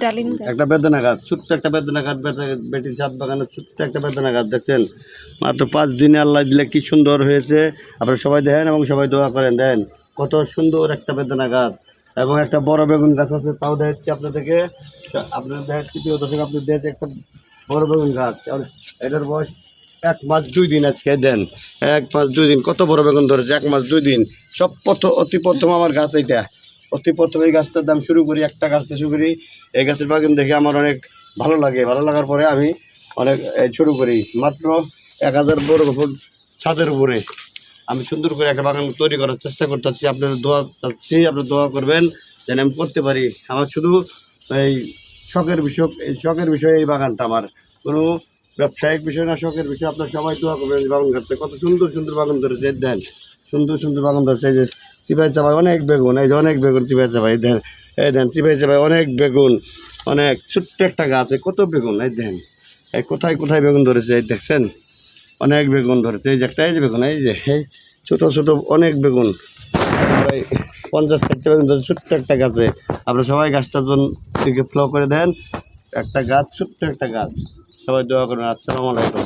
ডালিম গাছ। একটা বেদানা গাছ, ছোট্ট একটা বেদানা গাছ, বেটির ছাদ বাগানে ছোট্ট একটা বেদানা গাছ দেখছেন, মাত্র 5 দিনে আল্লাহ দিলে কি সুন্দর হয়েছে। আপনারা সবাই দেখেন এবং সবাই দোয়া করেন। দেন কত সুন্দর একটা বেদানা গাছ এবং একটা বড় বেগুন গাছ আছে, তাও দেখাচ্ছি আপনাদেরকে। আপনাদের দেখাচ্ছি প্রিয় দর্শক, আপনি দেখেন একটা বড় বেগুন গাছ, এটার বয়স 1 মাস 2 দিন আজকে। দেন 1 মাস 2 দিন কত বড় বেগুন ধরেছে, 1 মাস 2 দিন। অতি প্রথম আমার গাছ এইটা, অতি প্রথম এই গাছটার দাম শুরু করি, একটা গাছ থেকে শুরু করি। এই গাছের বাগান দেখে আমার অনেক ভালো লাগে, ভালো লাগার পরে আমি অনেক শুরু করি। মাত্র 1000 বর্গ ফুট ছাদের উপরে আমি সুন্দর করে একটা বাগান তৈরি করার চেষ্টা করতেছি। আপনাদের দোয়া চাচ্ছি, আপনারা দোয়া করবেন যেন আমি করতে পারি। আমার শুধু এই শখের বিষয় এই বাগানটা, আমার কোনো ব্যবসায়িক বিষয় না, শখের বিষয়। আপনার সবাই দোয়া করবেন। বাগান করতে কত সুন্দর সুন্দর বাগান ধরেছে, দেন সুন্দর সুন্দর বাগান ধরেছে। এই যে চিপাই চাপাই অনেক বেগুন, এই যে অনেক বেগুন চিপাই চাপাই, দেন এই দেন চিপাই চাপাই অনেক বেগুন, অনেক ছোট্ট একটা গাছে কত বেগুন। এই দেন এই কোথায় কোথায় বেগুন ধরেছে, এই দেখছেন অনেক বেগুন ধরেছে। এই যে একটা, এই যে বেগুন, এই যে এই ছোটো ছোটো অনেক বেগুন, প্রায় 50-60টা বেগুন ধরেছে ছোট্ট একটা গাছে। আপনারা সবাই গাছটার জন্য দিকে ফ্লো করে দেন, একটা গাছ, ছোট্ট একটা গাছ। সবাই দোয়া করুন। আসসালামু আলাইকুম।